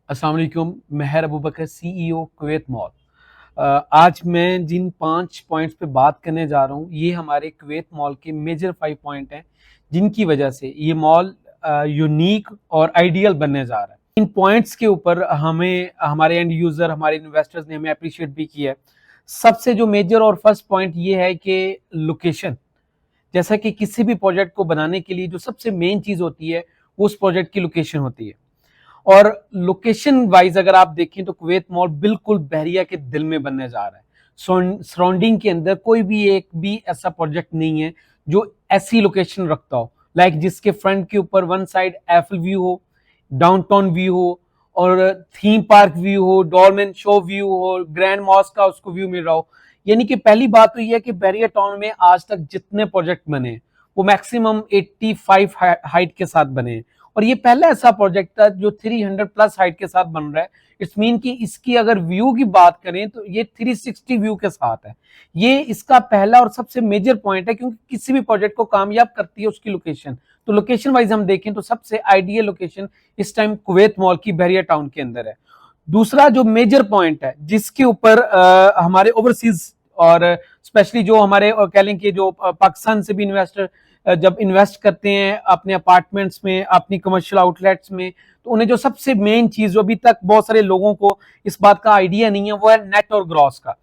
अस्सलाम वालेकुम। मेहर अबू बकर, CEO Kuwait mall. आज मैं जिन 5 पॉइंट्स पे बात करने जा रहा हूँ, ये हमारे कुवैत मॉल के मेजर 5 पॉइंट हैं जिनकी वजह से ये मॉल यूनिक और आइडियल बनने जा रहा है। इन पॉइंट्स के ऊपर हमें हमारे एंड यूजर, हमारे इन्वेस्टर्स ने हमें अप्रिशिएट भी किया है। सबसे जो मेजर और फर्स्ट पॉइंट ये है कि लोकेशन। जैसा कि किसी भी प्रोजेक्ट को बनाने के लिए जो सबसे मेन चीज होती है वो उस प्रोजेक्ट की लोकेशन होती है। और लोकेशन वाइज अगर आप देखें तो कुवैत मॉल बिल्कुल बहरिया के दिल में बनने जा रहा है। सराउंडिंग के अंदर कोई भी एक भी ऐसा प्रोजेक्ट नहीं है जो ऐसी लोकेशन रखता हो, लाइक जिसके फ्रंट के ऊपर वन साइड एफल व्यू हो, डाउनटाउन व्यू हो, और थीम पार्क व्यू हो, डॉलमेन शो व्यू हो, ग्रैंड मॉस्क का उसको व्यू मिल रहा हो। यानी कि पहली बात तो यह है कि बहरिया टाउन में आज तक जितने प्रोजेक्ट बने हैं वो मैक्सिमम 85 हाइट के साथ बने हैं, और ये पहला ऐसा प्रोजेक्ट था जो 300 प्लस हाइट के साथ बन रहा है। इट्स मीन कि इसकी अगर व्यू की बात करें तो ये 360 व्यू के साथ है। ये इसका पहला और सबसे मेजर पॉइंट है, क्योंकि किसी भी प्रोजेक्ट को कामयाब करती है उसकी लोकेशन। तो लोकेशन वाइज हम देखें तो सबसे आइडियल लोकेशन इस टाइम कुवैत मॉल की बहरिया टाउन के अंदर है। दूसरा जो मेजर पॉइंट है जिसके ऊपर हमारे ओवरसीज और स्पेशली जो हमारे कह लें कि जो पाकिस्तान से भी इन्वेस्टर जब इन्वेस्ट करते हैं अपने अपार्टमेंट्स में, अपनी कमर्शियल आउटलेट्स में, तो उन्हें जो सबसे मेन चीज जो अभी तक बहुत सारे लोगों को इस बात का आइडिया नहीं है वो है नेट और ग्रॉस का।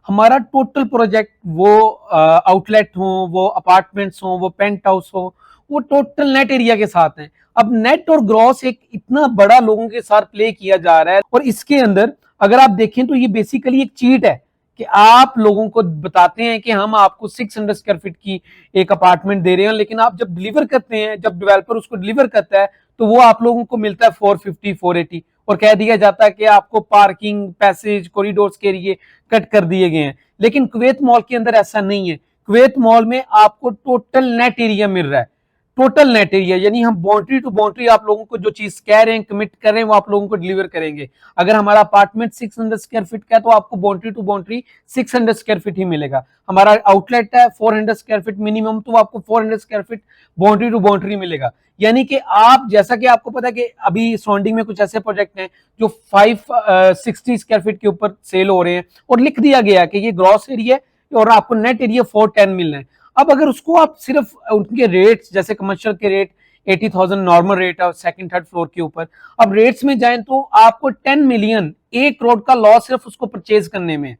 हमारा टोटल प्रोजेक्ट, वो आउटलेट हो, वो अपार्टमेंट्स हो, वो पेंट हाउस हो, वो टोटल नेट एरिया के साथ हैं। अब नेट और ग्रॉस एक इतना बड़ा लोगों के साथ प्ले किया जा रहा है, और इसके अंदर अगर आप देखें तो ये बेसिकली एक चीट है कि आप लोगों को बताते हैं कि हम आपको 600 स्क्वायर फीट की एक अपार्टमेंट दे रहे हैं, लेकिन आप जब डिलीवर करते हैं, जब डेवलपर उसको डिलीवर करता है तो वो आप लोगों को मिलता है 450 480, और कह दिया जाता है कि आपको पार्किंग, पैसेज, कॉरिडोर्स के लिए कट कर दिए गए हैं। लेकिन कुवैत मॉल के अंदर ऐसा नहीं है। कुवैत मॉल में आपको टोटल नेट एरिया मिल रहा है। टोटल नेट एरिया यानी हम बाउंड्री टू बाउंड्री आप लोगों को जो चीज कह रहे हैं, कमिट कर रहे हैं, वो आप लोगों को डिलीवर करेंगे। अगर हमारा अपार्टमेंट 600 स्क्वायर फीट का है तो आपको boundary to boundary 600 square feet ही मिलेगा। हमारा आउटलेट है 400 स्क्वायर फीट मिनिमम, तो आपको 400 square feet boundary to boundary मिलेगा। यानी कि आप, जैसा कि आपको पता है कि अभी सराउंडिंग में कुछ ऐसे प्रोजेक्ट हैं जो 560 स्क्वायर फीट के ऊपर सेल हो रहे हैं, और लिख दिया गया है कि ये ग्रॉस एरिया और आपको नेट एरिया 410 मिलना है। अब अगर उसको आप सिर्फ उनके रेट्स, जैसे कमर्शियल के रेट 80,000 नॉर्मल रेट है सेकंड थर्ड फ्लोर के ऊपर, अब रेट्स में जाएं तो आपको 10 मिलियन, 1 करोड़ का लॉस सिर्फ उसको परचेज करने में,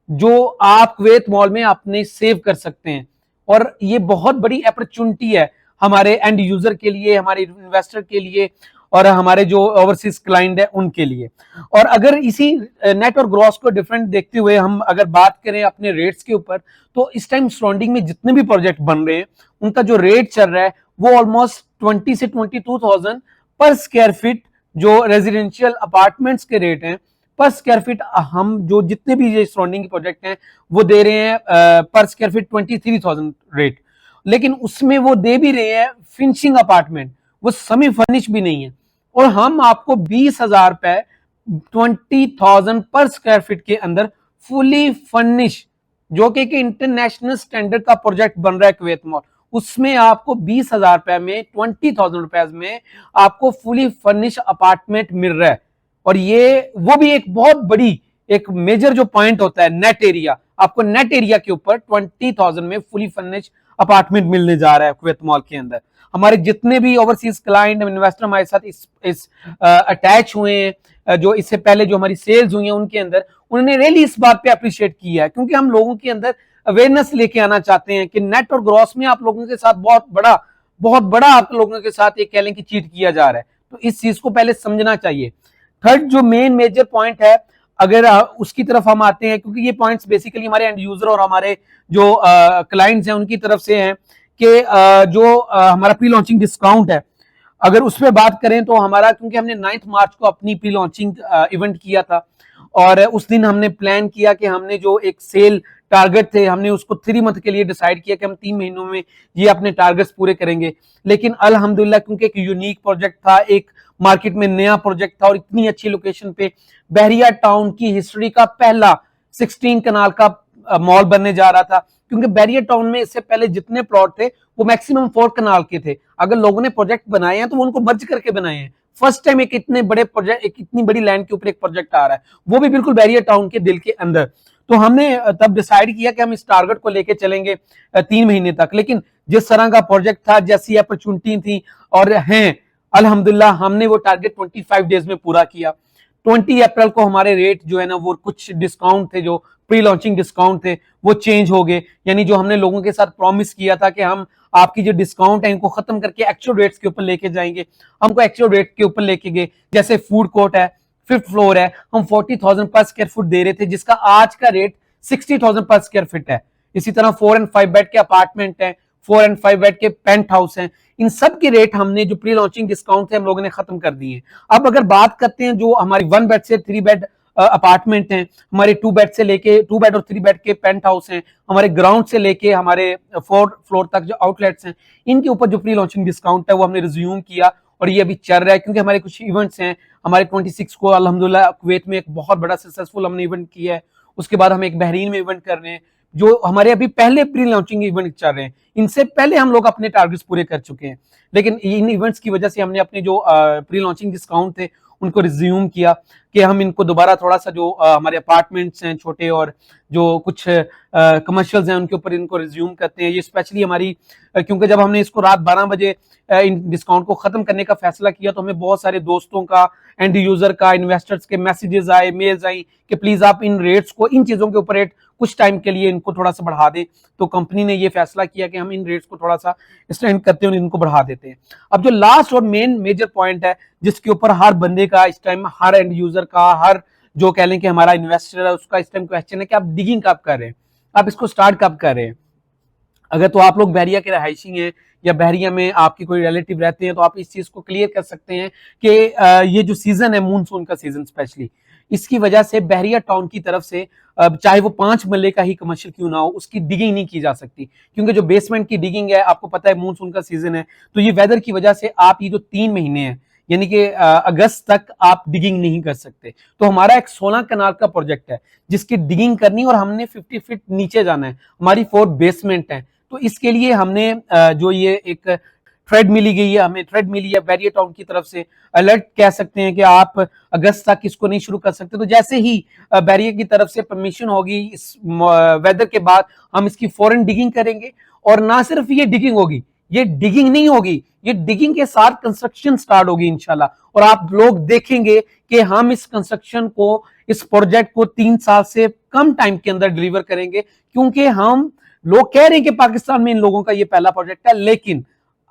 जो आप कुवैत मॉल में अपने सेव कर सकते हैं। और ये बहुत बड़ी अपॉर्चुनिटी है हमारे एंड यूजर के लिए, हमारे इन्वेस्टर के लिए, और हमारे जो ओवरसीज क्लाइंट है उनके लिए। और अगर इसी नेट और ग्रॉस को डिफरेंट देखते हुए हम अगर बात करें अपने रेट्स के ऊपर, तो इस टाइम सराउंडिंग में जितने भी प्रोजेक्ट बन रहे हैं उनका जो रेट चल रहा है वो ऑलमोस्ट 20 से 22,000 पर स्क्वायर फीट, जो रेजिडेंशियल अपार्टमेंट्स के रेट हैं पर स्क्वायर फीट। हम जो जितने भी ये सराउंडिंग के प्रोजेक्ट हैं वो दे रहे हैं पर स्क्वायर फीट 23,000 रेट। लेकिन उसमें वो दे भी रहे हैं फिनिशिंग अपार्टमेंट, वो सेमी फर्निश भी नहीं है, और हम आपको 20,000 रुपए 20,000 पर स्क्वायर फीट के अंदर फुली फर्निश, जो कि इंटरनेशनल स्टैंडर्ड का प्रोजेक्ट बन रहा है कुवैत मॉल, उसमें आपको 20,000 रुपए में, 20,000 रुपए में आपको फुली फर्निश अपार्टमेंट मिल रहा है। और ये वो भी एक बहुत बड़ी एक मेजर जो पॉइंट होता है नेट एरिया, आपको नेट एरिया के ऊपर 20,000 में फुली फर्निश अपार्टमेंट मिलने जा रहा है कुवैत मॉल के अंदर। हमारे जितने भी ओवरसीज क्लाइंट इन्वेस्टर हमारे साथ इस अटैच हुए हैं, जो इससे पहले जो हमारी सेल्स हुई हैं उनके अंदर, उन्होंने रियली इस बात पे अप्रिशिएट किया है, क्योंकि हम लोगों के अंदर अवेयरनेस लेके आना चाहते हैं कि नेट और ग्रॉस में आप लोगों के साथ बहुत बड़ा आप लोगों के साथ एक कह लें कि चीट किया जा रहा है। तो इस चीज को पहले समझना चाहिए। थर्ड जो मेन मेजर पॉइंट है, अगर उसकी तरफ हम आते हैं, क्योंकि ये पॉइंट्स बेसिकली हमारे एंड यूजर और हमारे जो क्लाइंट्स हैं उनकी तरफ से हैं, कि जो हमारा प्री लॉन्चिंग डिस्काउंट है, अगर उस पर बात करें तो हमारा, क्योंकि हमने 9 मार्च को अपनी प्री लॉन्चिंग इवेंट किया था, और उस दिन हमने प्लान किया कि हमने जो एक सेल टारगेट थे हमने उसको 3 मंथ के लिए डिसाइड किया कि हम 3 महीनों में ये अपने टारगेट्स पूरे करेंगे। लेकिन अल्हम्दुलिल्लाह, क्योंकि एक यूनिक प्रोजेक्ट था, एक मार्केट में नया प्रोजेक्ट था, और इतनी अच्छी लोकेशन पे बहरिया टाउन की हिस्ट्री का पहला 16 कनाल का मॉल बनने जा रहा था, क्योंकि बहरिया टाउन में इससे पहले जितने प्लॉट थे वो मैक्सिमम 4 कनाल के थे। अगर लोगों ने प्रोजेक्ट बनाए हैं तो वो उनको मर्ज करके बनाए हैं, फर्स्ट टाइम एक इतने बड़े प्रोजेक्ट, एक इतनी बड़ी लैंड के ऊपर एक प्रोजेक्ट आ रहा है, वो भी बिल्कुल बैरियर टाउन के दिल के अंदर। तो हमने तब डिसाइड किया कि हम इस टारगेट को लेके चलेंगे 3 महीने तक। लेकिन जिस तरह का प्रोजेक्ट था, जैसी अपॉर्चुनिटी थी और हैं, अल्हम्दुलिल्लाह हमने वो टारगेट 25 डेज में पूरा किया। 20 अप्रैल को हमारे रेट जो है ना, वो कुछ डिस्काउंट थे, जो प्री लॉन्चिंग डिस्काउंट थे, वो चेंज हो गए। यानी जो हमने लोगों के साथ प्रॉमिस किया था कि हम आपकी जो डिस्काउंट है इनको खत्म करके एक्चुअल रेट्स के ऊपर लेके जाएंगे, हमको एक्चुअल रेट के ऊपर लेके गए। जैसे फूड कोर्ट है, 5th फ्लोर है, हम 40,000 पर स्क्वायर फुट दे रहे थे, जिसका आज का रेट 60,000 पर स्क्वायर फीट है। इसी तरह 4 एंड 5 बेड के अपार्टमेंट है, 4 एंड 5 बेड के पेंट हाउस हैं, इन सब के रेट हमने जो प्री लॉन्चिंग डिस्काउंट थे हम लोगों ने खत्म कर दिए। अब अगर बात करते हैं जो हमारी 1 बेड से 3 बेड अपार्टमेंट हैं, हमारे 2 बेड से लेके 2 बेड और 3 बेड के पेंट हाउस हैं, हमारे ग्राउंड से लेके हमारे 4th फ्लोर तक जो आउटलेट्स हैं, इनके ऊपर जो प्री लॉन्चिंग डिस्काउंट है वो हमने रिज्यूम किया और ये अभी चल रहा है। क्योंकि हमारे कुछ इवेंट्स हैं, हमारे 26 को अल्हम्दुलिल्लाह कुवैत में एक बहुत बड़ा सक्सेसफुल हमने इवेंट किया है, उसके बाद हम एक बहरीन में इवेंट कर रहे हैं, जो हमारे अभी पहले प्री लॉन्चिंग इवेंट चल रहे हैं। इनसे पहले हम लोग अपने टारगेट्स पूरे कर चुके हैं, लेकिन इन इवेंट्स की वजह से हमने अपने जो प्री लॉन्चिंग डिस्काउंट थे उनको रिज्यूम किया कि हम इनको दोबारा थोड़ा सा जो हमारे अपार्टमेंट्स हैं छोटे और जो कुछ कमर्शियल्स हैं उनके ऊपर इनको रिज्यूम करते हैं। ये स्पेशली हमारी क्योंकि जब हमने इसको रात 12 बजे इन डिस्काउंट को खत्म करने का फैसला किया, तो हमें बहुत सारे दोस्तों का, एंड यूजर का, इन्वेस्टर्स के मैसेजेस आए, मेल्स आई कि प्लीज आप इन रेट्स को, इन चीजों के ऊपर रेट कुछ टाइम के लिए इनको थोड़ा सा बढ़ा दें। तो कंपनी ने ये फैसला किया कि हम इन रेट्स को थोड़ा सा एक्सटेंड करते हैं और इनको बढ़ा देते हैं। अब जो लास्ट और मेन मेजर पॉइंट है जिसके ऊपर हर बंदे का इस टाइम, हर एंड यूजर का, हर जो कह लें कि हमारा इन्वेस्टर है उसका इस टाइम क्वेश्चन है कि आप डिगिंग कब कर रहे हैं, आप इसको स्टार्ट कब कर रहे हैं। अगर तो आप लोग बहरिया के रहायशी हैं या बहरिया में आपकी कोई रिलेटिव रहते हैं, तो आप इस चीज को क्लियर कर सकते हैं कि ये जो सीजन है मानसून का सीजन स्पेशली, इसकी वजह से बहरिया टाउन की तरफ से चाहे वो 5 मरले का ही कमर्शियल क्यों ना हो, उसकी डिगिंग नहीं की जा सकती। क्योंकि जो बेसमेंट की डिगिंग है, आपको पता है मानसून का सीजन है, तो ये वेदर की वजह से आप ये जो 3 महीने हैं यानी कि अगस्त तक आप डिगिंग नहीं कर सकते। तो हमारा एक 16 कनाल का प्रोजेक्ट है जिसकी डिगिंग करनी, और हमने 50 फीट नीचे जाना है, हमारी 4 बेसमेंट है। तो इसके लिए हमने जो ये एक थ्रेड मिली गई है, हमें थ्रेड मिली है बैरियर टाउन की तरफ से, अलर्ट कह सकते हैं कि आप अगस्त तक इसको नहीं शुरू कर सकते। तो जैसे ही बैरियर की तरफ से परमिशन होगी इस वेदर के बाद, हम इसकी फौरन डिगिंग करेंगे। और ना सिर्फ ये डिगिंग होगी, ये डिगिंग नहीं होगी, ये डिगिंग के साथ कंस्ट्रक्शन स्टार्ट होगी इंशाल्लाह। और आप लोग देखेंगे कि हम इस कंस्ट्रक्शन को, इस प्रोजेक्ट को 3 साल से कम टाइम के अंदर डिलीवर करेंगे। क्योंकि हम लोग कह रहे हैं कि पाकिस्तान में इन लोगों का ये पहला प्रोजेक्ट है, लेकिन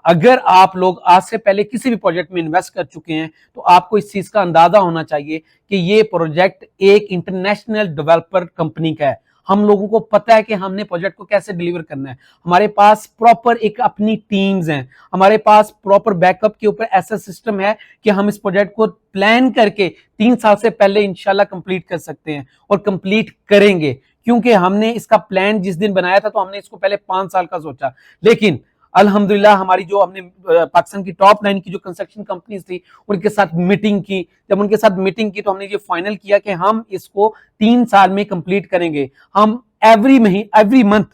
अगर आप लोग आज से पहले किसी भी प्रोजेक्ट में इन्वेस्ट कर चुके हैं तो आपको इस चीज का अंदाजा होना चाहिए कि ये प्रोजेक्ट एक इंटरनेशनल डेवलपर कंपनी का है। हम लोगों को पता है कि हमने प्रोजेक्ट को कैसे डिलीवर करना है, हमारे पास प्रॉपर एक अपनी टीम्स हैं, हमारे पास प्रॉपर बैकअप के ऊपर ऐसा सिस्टम है कि हम इस प्रोजेक्ट को प्लान करके 3 साल से पहले इंशाल्लाह कंप्लीट कर सकते हैं और कंप्लीट करेंगे। क्योंकि हमने इसका प्लान जिस दिन बनाया था तो हमने इसको पहले 5 साल का सोचा, लेकिन अल्हम्दुलिल्लाह हमारी जो हमने पाकिस्तान की टॉप 9 की जो कंस्ट्रक्शन कंपनीज थी उनके साथ मीटिंग की, जब उनके साथ मीटिंग की तो हमने ये फाइनल किया कि हम इसको 3 साल में कंप्लीट करेंगे। हम एवरी मंथ,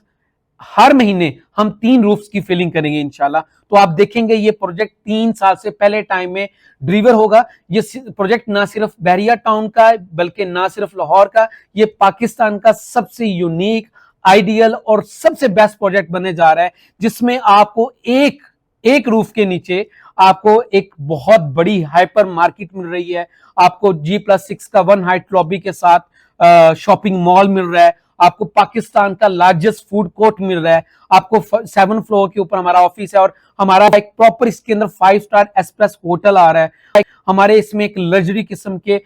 हर महीने हम 3 रूफ्स की फिलिंग करेंगे इंशाल्लाह। तो आप देखेंगे ये प्रोजेक्ट 3 साल से पहले टाइम में डिलीवर होगा। ये प्रोजेक्ट ना सिर्फ बहरिया टाउन का बल्कि ना सिर्फ लाहौर का, ये पाकिस्तान का सबसे यूनिक, आइडियल और सबसे बेस्ट प्रोजेक्ट बनने जा रहा है, जिसमें आपको एक रूफ के नीचे आपको एक बहुत बड़ी हाइपर मार्केट मिल रही है, आपको G+6 का 1 हाइट लॉबी के साथ शॉपिंग मॉल मिल रहा है, आपको पाकिस्तान का लार्जेस्ट फूड कोर्ट मिल रहा है, आपको 7 फ्लोर के ऊपर हमारा ऑफिस है और हमारा एक प्रॉपर इसके अंदर 5 स्टार एक्सप्रेस होटल आ रहा है। हमारे इसमें एक लग्जरी किस्म के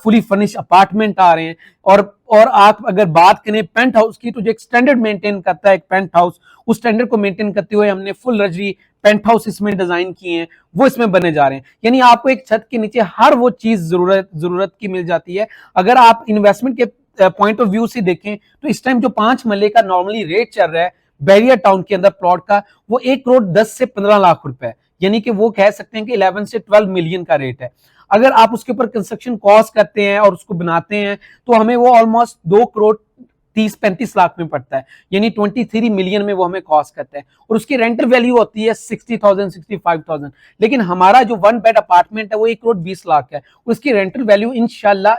फुली फर्निश अपार्टमेंट आ रहे हैं। और आप अगर बात करें पेंट हाउस की, तो जो एक स्टैंडर्ड मेंटेन करता है एक पेंट हाउस, उस स्टैंडर्ड को मेंटेन करते हुए हमने फुल लग्जरी पेंट हाउस इसमें डिजाइन किए हैं, वो इसमें बने जा रहे हैं। यानी आपको एक छत के नीचे हर वो चीज जरूरत की मिल जाती है। अगर आप इन्वेस्टमेंट के पॉइंट ऑफ व्यू से देखें तो इस टाइम जो 5 मरले का नॉर्मली रेट चल रहा है बैरियर टाउन के अंदर प्लॉट का, वो 1 करोड़ 10 से 15 लाख रुपए, यानी कि वो कह सकते हैं कि 11 से 12 मिलियन का रेट है। अगर आप उसके ऊपर कंस्ट्रक्शन कॉस्ट करते हैं और उसको बनाते हैं तो हमें वो ऑलमोस्ट 2 करोड़ 30-35 लाख में पड़ता है, यानी 23 मिलियन में वो हमें कॉस्ट करता है, और उसकी रेंटल वैल्यू होती है 60,000 65,000। लेकिन हमारा जो 1 बेड अपार्टमेंट है वो 1,20,00,000 है, उसकी रेंटल वैल्यू इंशाल्लाह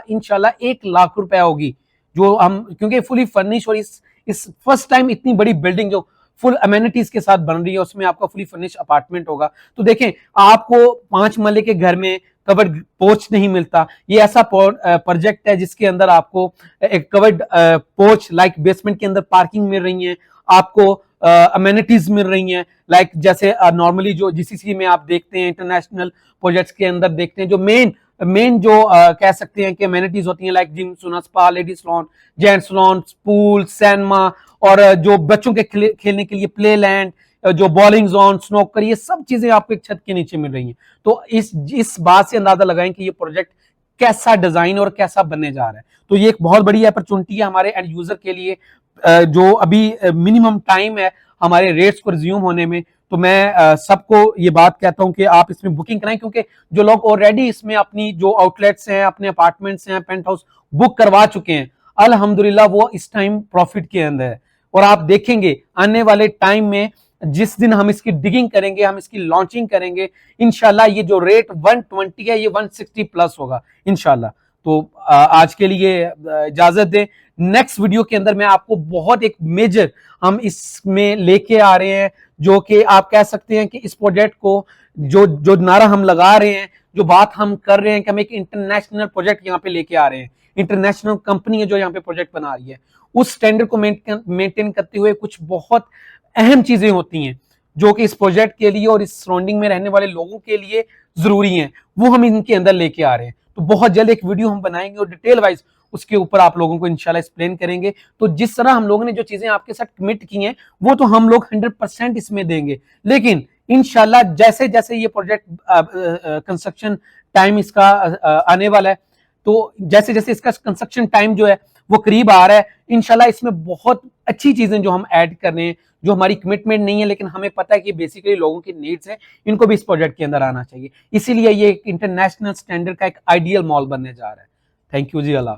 1 लाख रुपया होगी, जो हम क्योंकि फुली फर्निश, और इस फर्स्ट टाइम इतनी बड़ी बिल्डिंग जो फुल अमेनिटीज के साथ बन रही है उसमें आपका फुली फर्निश अपार्टमेंट होगा। तो देखें, आपको 5 महले के घर में कवर्ड पोर्च नहीं मिलता। ये ऐसा प्रोजेक्ट है जिसके अंदर आपको एक कवर्ड पोर्च लाइक बेसमेंट के अंदर पार्किंग मिल रही है, आपको अमेनिटीज मिल रही हैं, लाइक जैसे नॉर्मली जो जीसीसी में आप देखते हैं, इंटरनेशनल प्रोजेक्ट्स के अंदर देखते हैं, जो मेन जो कह सकते हैं कि अमेनिटीज होती हैं, लाइक जिम, सोना, spa, ladies lawn, gents lawn, pool, cinema, और जो बच्चों के खेलने के लिए प्ले लैंड, जो बॉलिंग जोन, स्नोकर, ये सब चीजें आपको एक छत के नीचे मिल रही हैं। तो इस बात से अंदाजा लगाएं कि ये प्रोजेक्ट कैसा डिजाइन और कैसा बनने जा रहा है। तो ये एक बहुत बड़ी अपॉर्चुनिटी है हमारे एंड यूजर के लिए, जो अभी मिनिमम टाइम है हमारे रेट्स को रिज्यूम होने में। तो मैं सबको ये बात कहता हूं कि आप इसमें बुकिंग कराएं, क्योंकि जो लोग ऑलरेडी इसमें अपनी जो आउटलेट्स हैं, अपने अपार्टमेंट्स हैं, पेंट हाउस बुक करवा चुके हैं, अल्हम्दुलिल्लाह वो इस टाइम प्रॉफिट के अंदर है। और आप देखेंगे आने वाले टाइम में जिस दिन हम इसकी डिगिंग करेंगे, हम इसकी लॉन्चिंग करेंगे, इंशाल्लाह ये जो रेट 120 है ये 160 प्लस होगा इंशाल्लाह। तो आज के लिए इजाजत दें। नेक्स्ट वीडियो के अंदर मैं आपको बहुत एक मेजर हम इसमें लेके आ रहे हैं, जो कि आप कह सकते हैं कि इस प्रोजेक्ट को जो नारा हम लगा रहे हैं, जो बात हम कर रहे हैं कि हम एक इंटरनेशनल प्रोजेक्ट यहाँ पे लेके आ रहे हैं, इंटरनेशनल कंपनी है जो यहाँ पे प्रोजेक्ट बना रही है, उस स्टैंडर्ड को मेंटेन करते हुए कुछ बहुत अहम चीजें होती हैं जो कि इस प्रोजेक्ट के लिए और इस सराउंडिंग में रहने वाले लोगों के लिए जरूरी हैं, वो हम इनके अंदर लेके आ रहे हैं। तो बहुत जल्द एक वीडियो हम बनाएंगे और डिटेल वाइज उसके ऊपर आप लोगों को इंशाल्लाह एक्सप्लेन करेंगे। तो जिस तरह हम लोगों ने जो चीजें आपके साथ कमिट की हैं वो तो हम लोग 100% इसमें देंगे, लेकिन इंशाल्लाह जैसे जैसे ये प्रोजेक्ट कंस्ट्रक्शन टाइम इसका आने वाला है, तो जैसे जैसे इसका कंस्ट्रक्शन टाइम जो है वो करीब आ रहा है, इंशाल्लाह इसमें बहुत अच्छी चीजें जो हम ऐड कर रहे हैं, जो हमारी कमिटमेंट नहीं है लेकिन हमें पता है कि बेसिकली लोगों की नीड्स है, इनको भी इस प्रोजेक्ट के अंदर आना चाहिए। इसीलिए ये एक इंटरनेशनल स्टैंडर्ड का एक आइडियल मॉल बनने जा रहा है। Thank you ji, Allah.